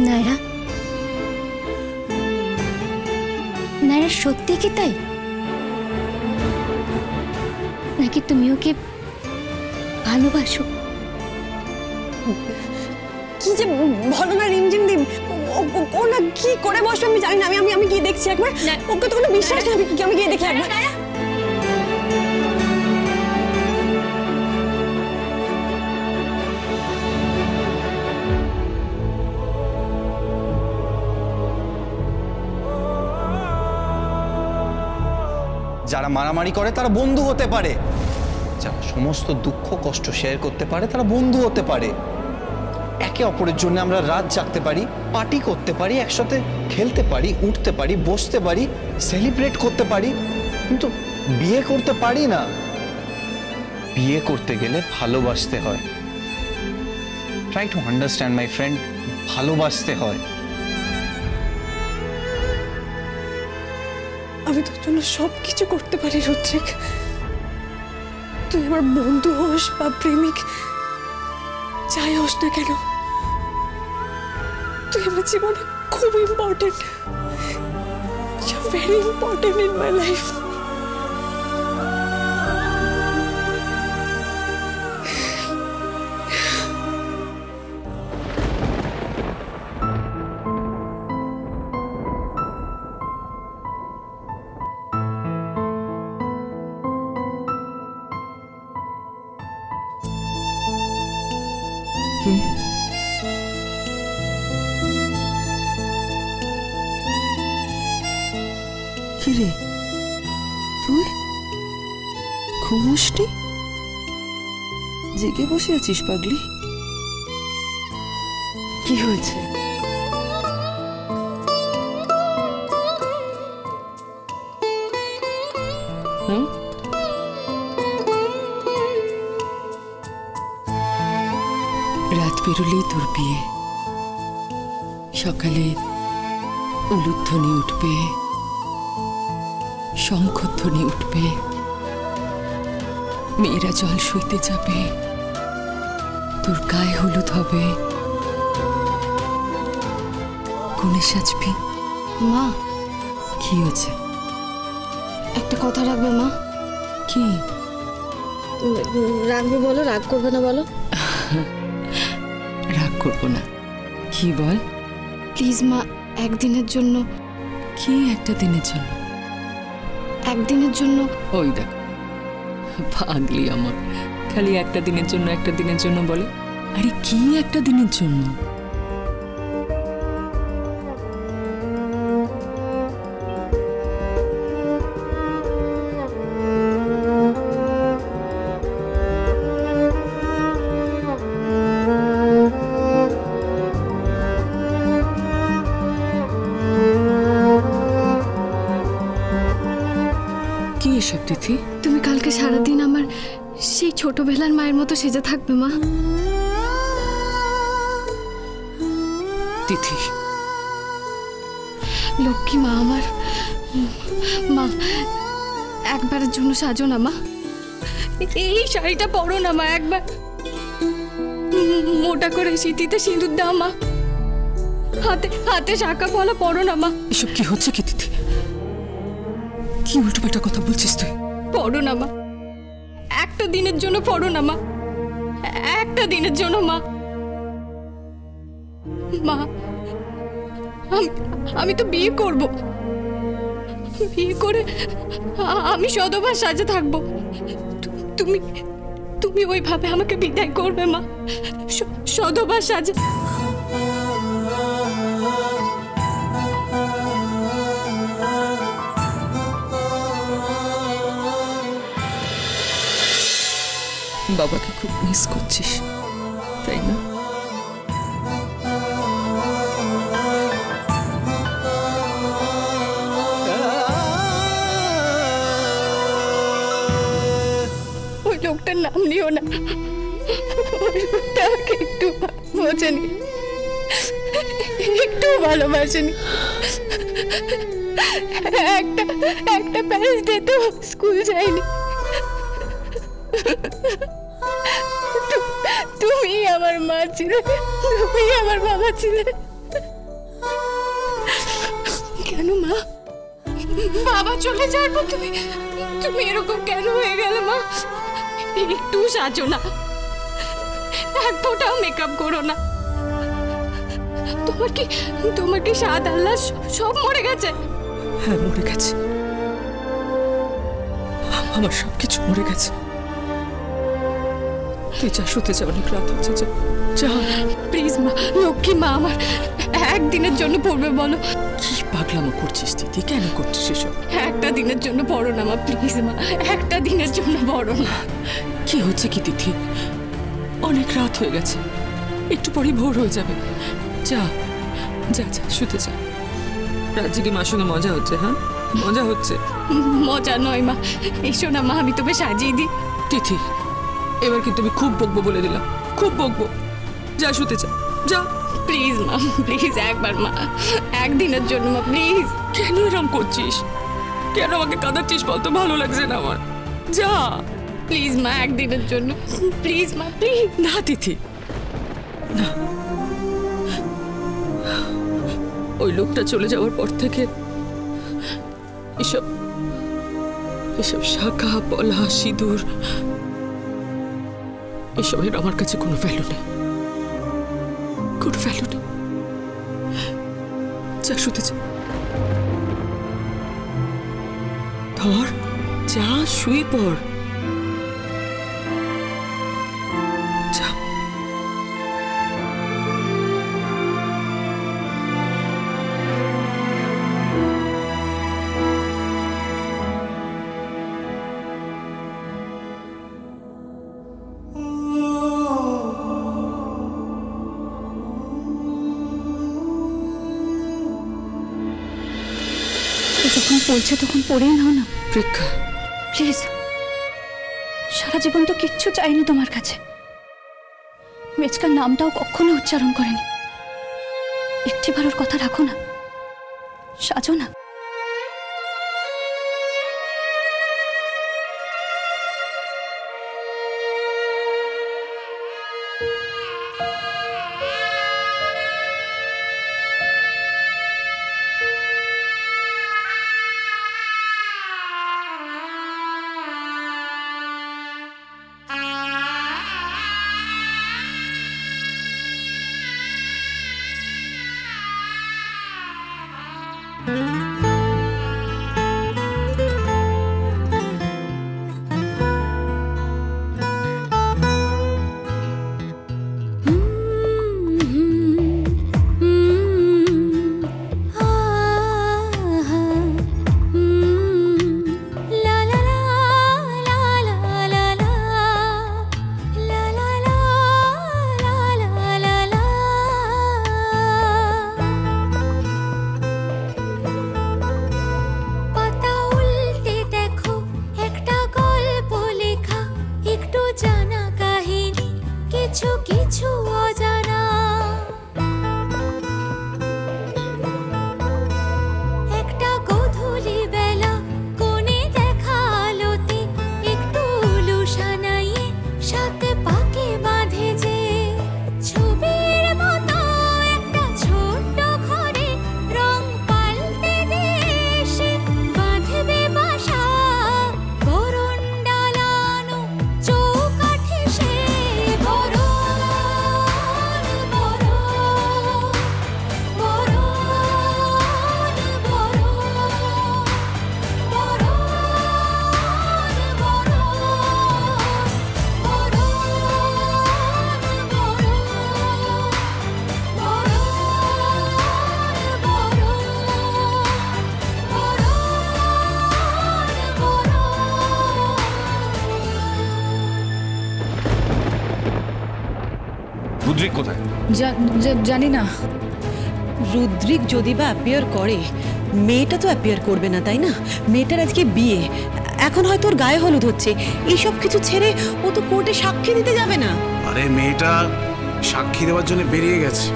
নায়রা, নায়রা সত্যি কি তাই, নাকি তুমি ওকে ভালোবাসো? কি যে বলো না রিমঝিম দিন, ও না কি করে বসবে আমি জানি না। আমি আমি আমি গিয়ে দেখছি একবার। ওকে তো কোনো বিশ্বাস নেই। আমি গিয়ে দেখি একবার। যারা মারামারি করে তারা বন্ধু হতে পারে, যারা সমস্ত দুঃখ কষ্ট শেয়ার করতে পারে তারা বন্ধু হতে পারে। একে অপরের জন্য আমরা রাত জাগতে পারি, পার্টি করতে পারি, একসাথে খেলতে পারি, উঠতে পারি, বসতে পারি, সেলিব্রেট করতে পারি, কিন্তু বিয়ে করতে পারি না। বিয়ে করতে গেলে ভালোবাসতে হয়। Try to understand my friend, ভালোবাসতে হয়। আমি তোর জন্য সবকিছু করতে পারি রুদ্রিক। তুই আমার বন্ধু হোস বা প্রেমিক, যাই হোস না কেন, তুই আমার জীবনে খুব important. You are very important in my life. কিরে তুই ঘুমোসনি? জেগে বসে আছিস পাগলি? কি হয়েছে? রাত বেরোলেই তোর বিয়ে, সকালে উলুধ্বনি উঠবে, শঙ্খধ্বনি উঠবে, মেয়েরা জল সইতে যাবে, তোর গায়ে হলুদ হবে, কোণে সাজবি। মা, কি হয়েছে? একটা কথা রাখবে মা? কি রাখবে বলো, রাগ করবে না বলো? রাগ করবো না। কি বল প্লিজ মা, একদিনের জন্য। কি একটা দিনের জন্য? একদিনের জন্য। ওই দেখ পাগলি আমার, খালি একটা দিনের জন্য একটা দিনের জন্য বলে। আরে কি একটা দিনের জন্য? কি এসব তিথি? তুমি কালকে সারাদিন আমার সেই ছোটবেলার মায়ের মতো সেজে থাকবে মা। তিথি, লক্ষ্মী মা আমার। মা, একবারের জন্য সাজো না মা। এই শাড়িটা পরো না মা, একবার মোটা করে সিঁথিতে সিঁদুর দাও মা। হাতে হাতে শাঁখা পলা পরো না মা। এসব কি হচ্ছে কি তিথি? কি উল্টোপাল্টা কথা বলছিস তুই? পড়ো না মা, একটা দিনের জন্য পড়ো না মা, একটা দিনের জন্য মা। মা, আমি তো বিয়ে করব, বিয়ে করে আমি সদবার সাজে থাকবো। তুমি তুমি ওইভাবে আমাকে বিদায় করবে মা, সদবার সাজে। বাবাকে খুব মিস করছিস তাই না? ওই লোকটার নাম নিও না, ওই লোকটা আমাকে একটু বোঝেনি, একটু ভালোবাসেনি। একটা প্যারিস দিতে স্কুল যায়নি। তুমি আমার মা ছিলে, তুমি আমার বাবা ছিলে। কেন মা? বাবা চলে যাওয়ার পর তুমি তুমি এরকম কেন হয়ে গেলে মা? একটু সাজো না, এক ফোঁটাও মেকআপ করো না। তোমার কি স্বাদ আল্লাহ সব মরে গেছে? হ্যাঁ মরে গেছে, আমার সবকিছু মরে গেছে। তুই যা, শুতে যা, অনেক রাত হচ্ছে, যা যা। প্লিজ মা, লক্ষ্মী মা আমার, একদিনের জন্য পড়বে বলো। কি পাগলামো করছিস দিদি, কেন করছিস এসব? একটা দিনের জন্য পড়ো না মা, প্লিজ মা, একটা দিনের জন্য পড়ো না। কি হচ্ছে কি দিদি? অনেক রাত হয়ে গেছে, একটু পরেই ভোর হয়ে যাবে। যা যা যা, শুতে যা। রাত জেগে মার সঙ্গে মজা হচ্ছে? হ্যাঁ মজা হচ্ছে? মজা নয় মা, এসো না মা, আমি তোকে সাজিয়ে দিই। তিথি, এবার কিন্তু আমি খুব বকবো বলে দিলাম, খুব বকবো। যা শুতে যা, যা। প্লিজ মা, প্লিজ একবার মা, একদিনের জন্য মা, প্লিজ। কেন এরম করছিস? কেন আমাকে কাঁদাচ্ছিস বলতো? ভালো লাগছে না আমার। যা প্লিজ মা, একদিনের জন্য প্লিজ মা, প্লিজ। না তিথি, না। ওই লোকটা চলে যাওয়ার পর থেকে এসব এসব শাখা পলা সিঁদুর এসবের আমার কাছে কোনো ভ্যালু নেই, কোনো ভ্যালু নেই। যা শুতে যা, ধর যা, শুয়ে পড় যা। যখন পড়ছে তখন পড়েই নাও না প্রেক্ষা। প্লিজ। সারা জীবন তো কিচ্ছু চাইনি তোমার কাছে, মেচকার নামটাও কখনো উচ্চারণ করেনি। একটিবারের কথা রাখো না, সাজো না। রুদ্রিক কোথায়? জানি না। রুদ্রিক যদি বা অ্যাপিয়ার করে, মেয়েটা তো অ্যাপিয়ার করবে না, তাই না? মেয়েটার আজকে বিয়ে, এখন হয়তো ওর গায়ে হলুদ হচ্ছে, এইসব কিছু ছেড়ে ও তো কোর্টে সাক্ষী দিতে যাবে না। আরে মেয়েটা সাক্ষী দেওয়ার জন্য বেরিয়ে গেছে।